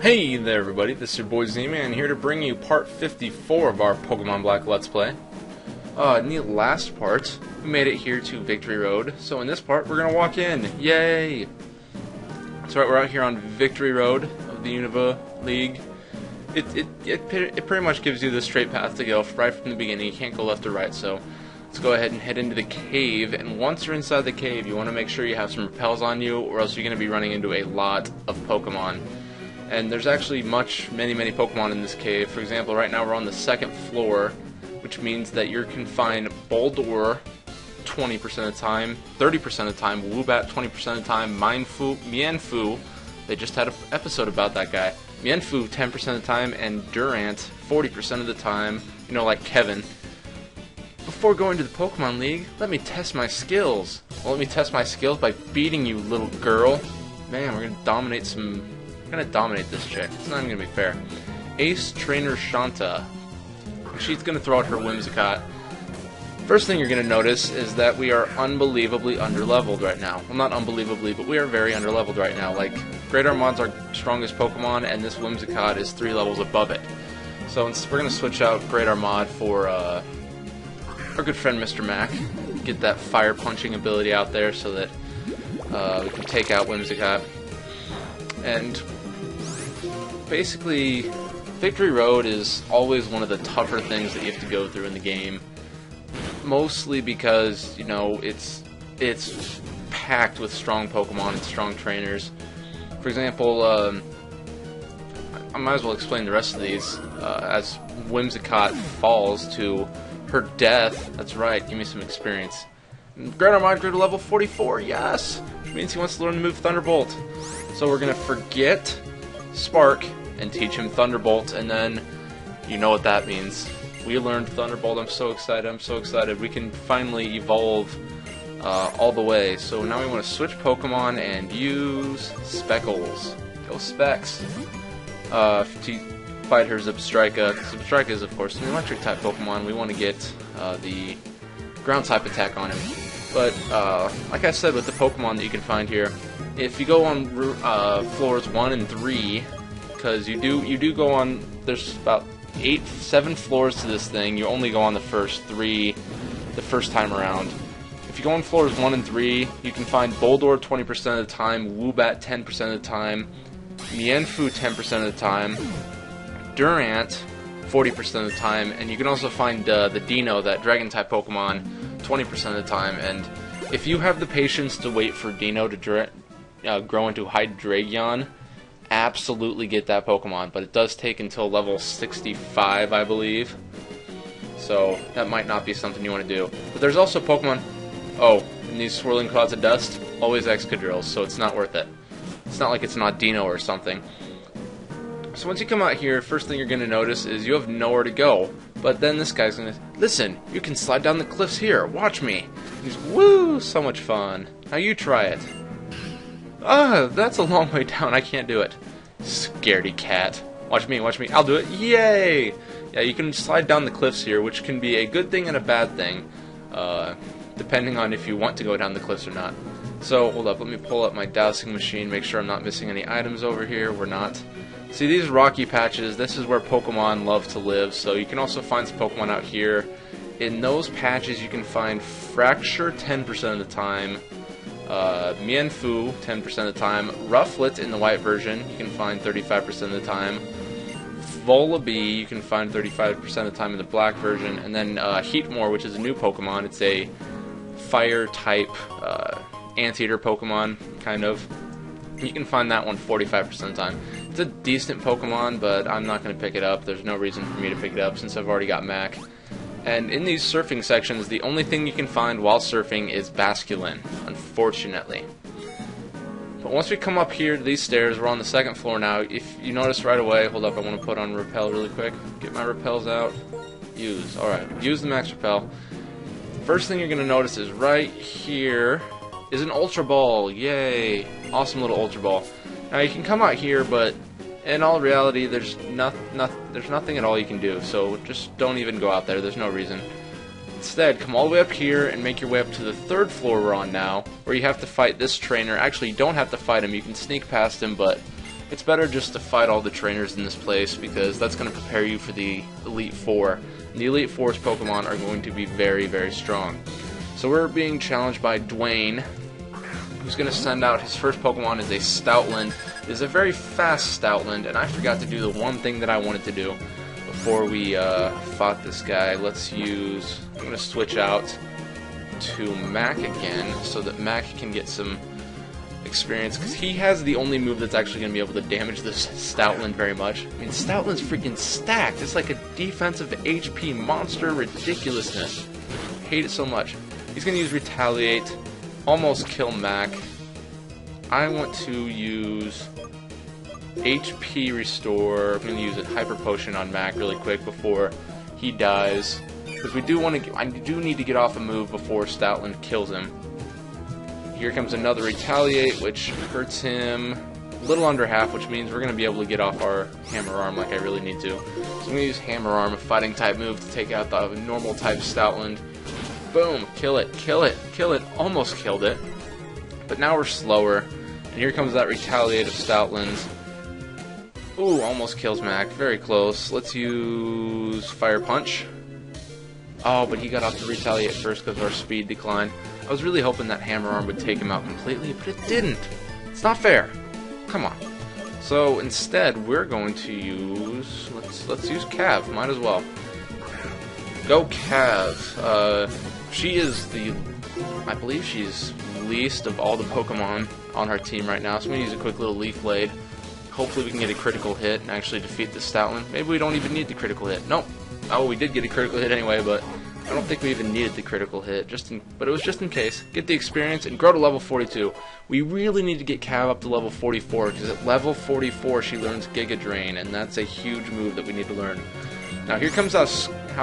Hey there everybody, this is your boy Z-Man here to bring you part 54 of our Pokemon Black Let's Play. In the last part, we made it here to Victory Road, so in this part we're gonna walk in. Yay! That's right, we're out here on Victory Road of the Unova League. It pretty much gives you the straight path to go right from the beginning. You can't go left or right, so let's go ahead and head into the cave, and once you're inside the cave you want to make sure you have some repels on you, or else you're going to be running into a lot of Pokemon. And there's actually many Pokemon in this cave. For example, right now we're on the second floor, which means that you can find Boldore 20% of the time, 30% of the time, Woobat 20% of the time, Mienfoo, they just had an episode about that guy, Mienfoo 10% of the time, and Durant 40% of the time, you know, like Kevin. Before going to the Pokemon League, let me test my skills. Well, let me test my skills by beating you, little girl. Man, we're gonna dominate this chick. It's not even gonna be fair. Ace Trainer Shanta. She's gonna throw out her Whimsicott. First thing you're gonna notice is that we are unbelievably underleveled right now. Well, not unbelievably, but we are very underleveled right now. Like, Great Armad's our strongest Pokemon, and this Whimsicott is 3 levels above it. So we're gonna switch out Great Armad for our good friend Mr. Mac. Get that fire punching ability out there so that we can take out Whimsicott. And basically, Victory Road is always one of the tougher things that you have to go through in the game. Mostly because, you know, it's packed with strong Pokemon and strong trainers. For example, I might as well explain the rest of these. As Whimsicott falls to her death, that's right, give me some experience. Great Armad grew to level 44, yes! Which means he wants to learn the move Thunderbolt. So we're going to forget Spark and teach him Thunderbolt, and then you know what that means. We learned Thunderbolt. I'm so excited. We can finally evolve all the way. So now we want to switch Pokemon and use Speckles. Go Specs. To fight her Zebstrika. Zebstrika is, of course, an electric type Pokemon. We want to get the ground type attack on him. But like I said with the Pokemon that you can find here, if you go on floors 1 and 3, because you do go on, there's about 7 floors to this thing. You only go on the first 3 the first time around. If you go on floors 1 and 3, you can find Boldore 20% of the time, Woobat 10% of the time, Mienfoo 10% of the time, Durant 40% of the time, and you can also find the Dino, that Dragon-type Pokemon, 20% of the time. And if you have the patience to wait for Dino to grow into Hydreigon, absolutely get that Pokemon, but it does take until level 65, I believe. So that might not be something you want to do. But there's also Pokemon. Oh, in these swirling clouds of dust, always Excadrills, so it's not worth it. It's not like it's not Dino or something. So once you come out here, first thing you're going to notice is you have nowhere to go. But then this guy's going to, listen, you can slide down the cliffs here, watch me. And he's, woo, so much fun. Now you try it. That's a long way down, I can't do it. Scaredy cat. Watch me, I'll do it, yay! Yeah, you can slide down the cliffs here, which can be a good thing and a bad thing, depending on if you want to go down the cliffs or not. So, hold up, let me pull up my dowsing machine, make sure I'm not missing any items over here. We're not. See, these rocky patches, this is where Pokemon love to live, so you can also find some Pokemon out here. In those patches, you can find Fracture 10% of the time, Mienfoo 10% of the time, Rufflet in the white version, you can find 35% of the time, Volibee you can find 35% of the time in the black version, and then Heatmore, which is a new Pokemon. It's a fire-type anteater Pokemon, kind of. You can find that one 45% of the time. It's a decent Pokemon, but I'm not going to pick it up. There's no reason for me to pick it up since I've already got Mac. And in these surfing sections, the only thing you can find while surfing is Basculin, unfortunately. But once we come up here to these stairs, we're on the second floor now. If you notice right away, hold up, I want to put on Repel really quick. Get my Repels out. Use. Alright, use the Max Repel. First thing you're going to notice is right here is an Ultra Ball. Yay! Awesome little Ultra Ball. Now you can come out here, but in all reality, there's nothing at all you can do. So just don't even go out there. There's no reason. Instead, come all the way up here and make your way up to the third floor we're on now, where you have to fight this trainer. Actually, you don't have to fight him. You can sneak past him, but it's better just to fight all the trainers in this place because that's going to prepare you for the Elite Four. And the Elite Four's Pokemon are going to be very, very strong. So we're being challenged by Dwayne, who's going to send out his first Pokemon is a Stoutland. It is a very fast Stoutland, and I forgot to do the one thing that I wanted to do before we fought this guy. Let's use... I'm going to switch out to Mac again so that Mac can get some experience, because he has the only move that's actually going to be able to damage this Stoutland very much. I mean, Stoutland's freaking stacked. It's like a defensive HP monster ridiculousness. I hate it so much. He's going to use Retaliate, almost kill Mac. I want to use HP Restore. I'm going to use a Hyper Potion on Mac really quick before he dies, because we do want to. I do need to get off a move before Stoutland kills him. Here comes another Retaliate, which hurts him a little under half, which means we're going to be able to get off our Hammer Arm like I really need to. So I'm going to use Hammer Arm, a fighting type move, to take out the normal type Stoutland. Boom! Kill it, kill it, kill it. Almost killed it. But now we're slower. And here comes that Retaliate of Stoutlands. Ooh, almost kills Mac. Very close. Let's use Fire Punch. Oh, but he got off the Retaliate first because of our speed decline. I was really hoping that Hammer Arm would take him out completely, but it didn't. It's not fair. Come on. So instead, we're going to use... Let's use Cav. Might as well. Go Cav. She is the... I believe she's least of all the Pokemon on our team right now, so I'm going to use a quick little Leaf Blade. Hopefully we can get a critical hit and actually defeat the Stoutland. Maybe we don't even need the critical hit. Nope. Oh, we did get a critical hit anyway, but I don't think we even needed the critical hit. But it was just in case. Get the experience and grow to level 42. We really need to get Cav up to level 44, because at level 44 she learns Giga Drain, and that's a huge move that we need to learn. Now here comes how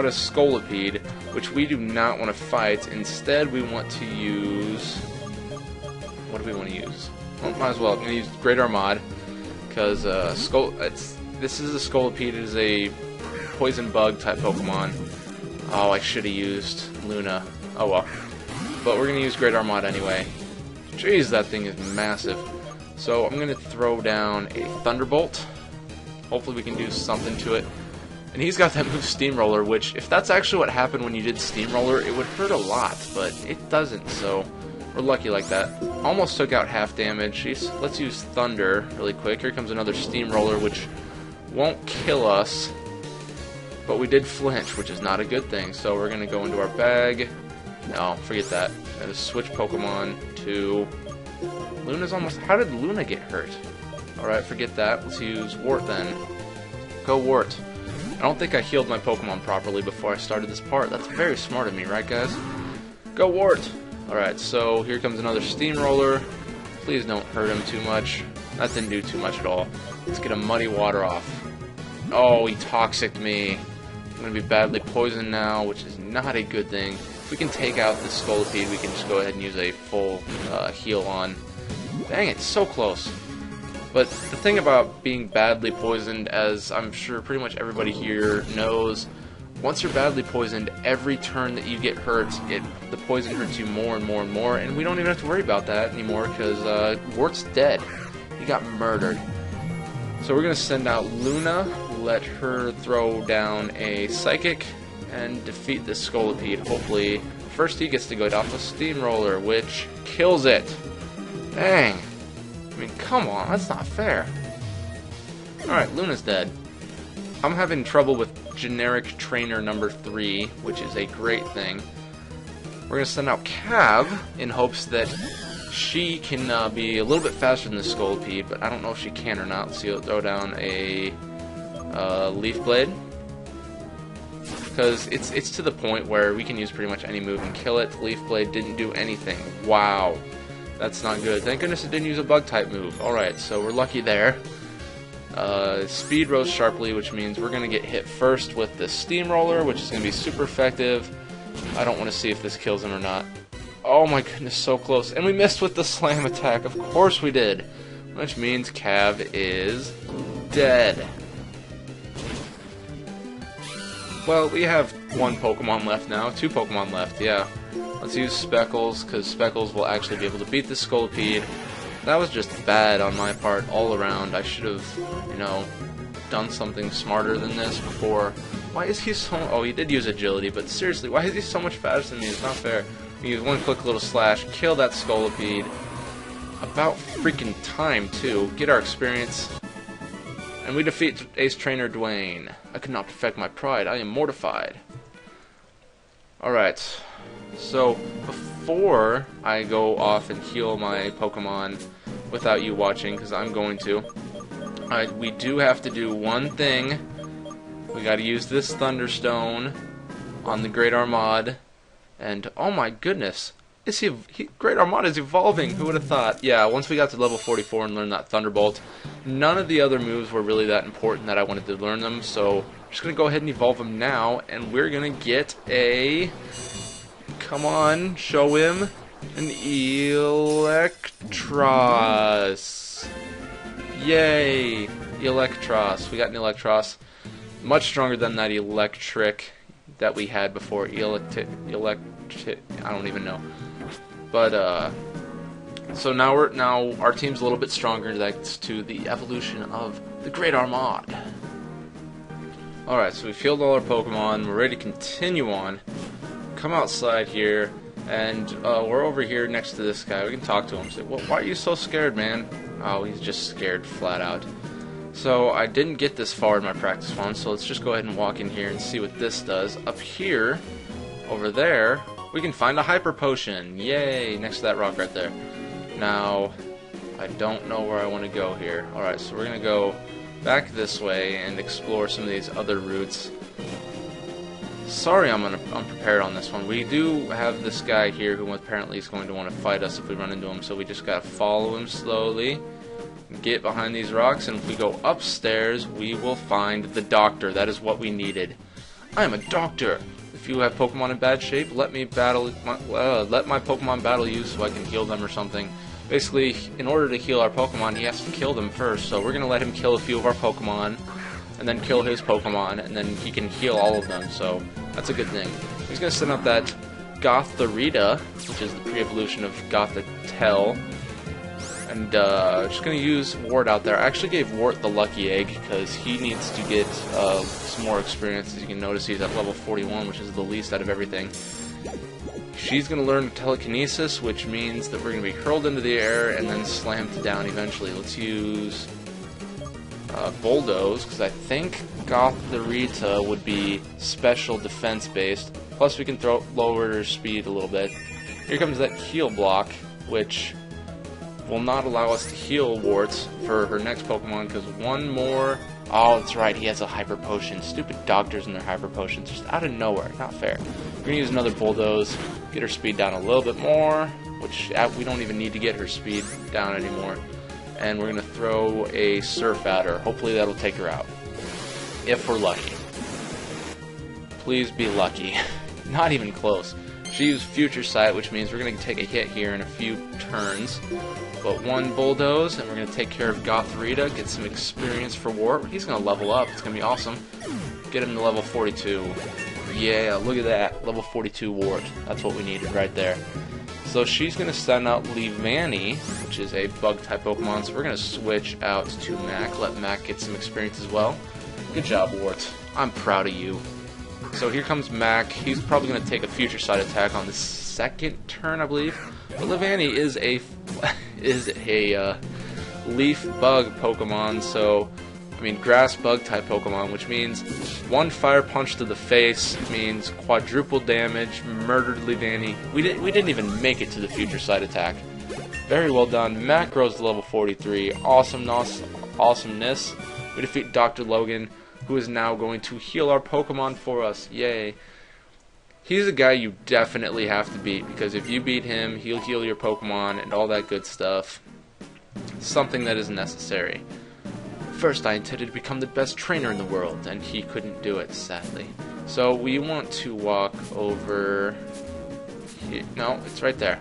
to Scolipede, which we do not want to fight. Instead, we want to use... What do we want to use? Well, might as well. I'm going to use Great Armad, because this is a Scolipede. It is a poison bug type Pokemon. Oh, I should have used Luna. Oh well. But we're going to use Great Armad anyway. Jeez, that thing is massive. So I'm going to throw down a Thunderbolt. Hopefully we can do something to it. And he's got that move Steamroller, which, if that's actually what happened when you did Steamroller, it would hurt a lot, but it doesn't, so we're lucky like that. Almost took out half damage. Let's use Thunder really quick. Here comes another Steamroller, which won't kill us, but we did flinch, which is not a good thing, so we're going to go into our bag. No, forget that. I'm going to switch Pokemon to... Luna's almost... How did Luna get hurt? Alright, forget that. Let's use Wart then. Go Wart. I don't think I healed my Pokemon properly before I started this part. That's very smart of me, right guys? Go Wart! Alright, so here comes another Steamroller. Please don't hurt him too much. That didn't do too much at all. Let's get a Muddy Water off. Oh, he Toxic'd me. I'm going to be badly poisoned now, which is not a good thing. If we can take out this Scolipede, we can just go ahead and use a full heal on. Dang it, so close. But the thing about being badly poisoned, as I'm sure pretty much everybody here knows, once you're badly poisoned, every turn that you get hurt, the poison hurts you more and more and more, and we don't even have to worry about that anymore because Wart's dead. He got murdered. So we're going to send out Luna, let her throw down a Psychic, and defeat this Scolipede. Hopefully, first he gets to go off a Steamroller, which kills it. Dang. I mean, come on, that's not fair. Alright, Luna's dead. I'm having trouble with generic trainer number 3, which is a great thing. We're going to send out Cav in hopes that she can be a little bit faster than the Scolipede, but I don't know if she can or not. So you'll throw down a Leaf Blade. Because it's to the point where we can use pretty much any move and kill it. Leaf Blade didn't do anything. Wow. That's not good. Thank goodness it didn't use a bug-type move. Alright, so we're lucky there. Speed rose sharply, which means we're going to get hit first with the Steamroller, which is going to be super effective. I don't want to see if this kills him or not. Oh my goodness, so close. And we missed with the Slam attack. Of course we did. Which means Cav is dead. Well, we have one Pokemon left now. 2 Pokemon left, yeah. Let's use Speckles, because Speckles will actually be able to beat the Scolipede. That was just bad on my part all around. I should have, you know, done something smarter than this before. Why is he so... Oh, he did use agility, but seriously, why is he so much faster than me? It's not fair. We use one quick little slash, kill that Scolipede. About freaking time, too. Get our experience. And we defeat Ace Trainer Dwayne. I could not perfect my pride. I am mortified. Alright. So, before I go off and heal my Pokemon without you watching, because I'm going to, we do have to do one thing. We gotta use this Thunderstone on the Great Armad. And, oh my goodness, Great Armada is evolving. Who would have thought? Yeah, once we got to level 44 and learned that Thunderbolt, none of the other moves were really that important that I wanted to learn them. So I'm just going to go ahead and evolve them now, and we're going to get a... Come on, show him. An Electros. Yay! Electros. We got an Electros. Much stronger than that Electric that we had before. I don't even know. But so now our team's a little bit stronger thanks to the evolution of the Great Armad. Alright, so we've healed all our Pokemon, we're ready to continue on. Come outside here, and we're over here next to this guy. We can talk to him. Say, well, why are you so scared, man? Oh, he's just scared flat out. So I didn't get this far in my practice one, so let's just go ahead and walk in here and see what this does. Up here, over there, we can find a Hyper Potion. Yay! Next to that rock right there. Now, I don't know where I want to go here. Alright, so we're going to go back this way and explore some of these other routes. Sorry I'm unprepared on this one. We do have this guy here who apparently is going to want to fight us if we run into him, so we just got to follow him slowly. Get behind these rocks, and if we go upstairs, we will find the doctor. That is what we needed. I am a doctor. If you have Pokemon in bad shape, let my Pokemon battle you so I can heal them or something. Basically, in order to heal our Pokemon, he has to kill them first. So we're gonna let him kill a few of our Pokemon, and then kill his Pokemon, and then he can heal all of them. So that's a good thing. He's gonna send up that Gothorita, which is the pre-evolution of Gothitelle. And just going to use Wart out there. I actually gave Wart the Lucky Egg because he needs to get some more experience. As you can notice, he's at level 41, which is the least out of everything. She's going to learn Telekinesis, which means that we're going to be hurled into the air and then slammed down eventually. Let's use Bulldoze, because I think Gothorita would be special defense-based. Plus, we can lower her speed a little bit. Here comes that Heal Block, which will not allow us to heal Warts for her next Pokemon, because one more... Oh, that's right, he has a Hyper Potion. Stupid doctors and their Hyper Potions, just out of nowhere. Not fair. We're going to use another Bulldoze, get her speed down a little bit more, which we don't even need to get her speed down anymore. And we're going to throw a Surf at her. Hopefully that'll take her out. If we're lucky. Please be lucky. Not even close. She used Future Sight, which means we're going to take a hit here in a few turns. But one Bulldoze, and we're going to take care of Gothorita, get some experience for Wart. He's going to level up. It's going to be awesome. Get him to level 42. Yeah, look at that. Level 42 Wart. That's what we needed right there. So she's going to send out Leavanny, which is a Bug-type Pokemon. So we're going to switch out to Mac. Let Mac get some experience as well. Good job, Wart. I'm proud of you. So here comes Mac. He's probably going to take a Future Sight attack on the second turn, I believe. But Leavanny is a leaf bug Pokemon, so I mean grass bug type Pokemon, which means one fire punch to the face means quadruple damage, murdered Leavanny. We didn't even make it to the Future Sight attack. Very well done. Mac grows to level 43. Awesomeness. We defeat Dr. Logan, who is now going to heal our Pokemon for us. Yay. He's a guy you definitely have to beat, because if you beat him, he'll heal your Pokemon and all that good stuff. Something that is necessary. First, I intended to become the best trainer in the world, and he couldn't do it, sadly. So we want to walk over here. No, it's right there.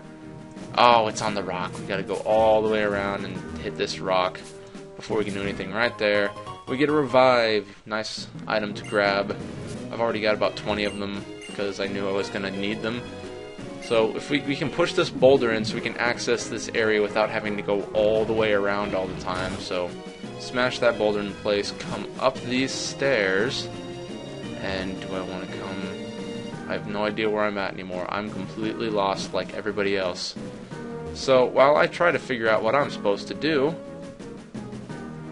Oh, it's on the rock. We gotta go all the way around and hit this rock before we can do anything. Right there. We get a Revive. Nice item to grab. I've already got about 20 of them, because I knew I was going to need them. So if we can push this boulder in so we can access this area without having to go all the way around all the time. So smash that boulder in place, come up these stairs, and do I want to come... I have no idea where I'm at anymore. I'm completely lost like everybody else. So while I try to figure out what I'm supposed to do,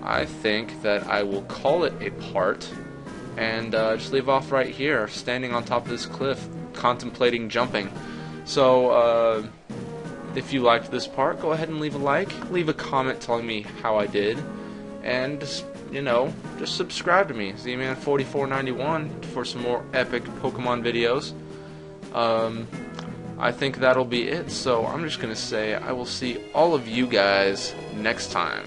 I think that I will call it a part and just leave off right here, standing on top of this cliff, contemplating jumping. So if you liked this part, go ahead and leave a like, leave a comment telling me how I did, and just, you know, just subscribe to me, Z-Man4491, for some more epic Pokemon videos. I think that'll be it, so I'm just gonna say I will see all of you guys next time.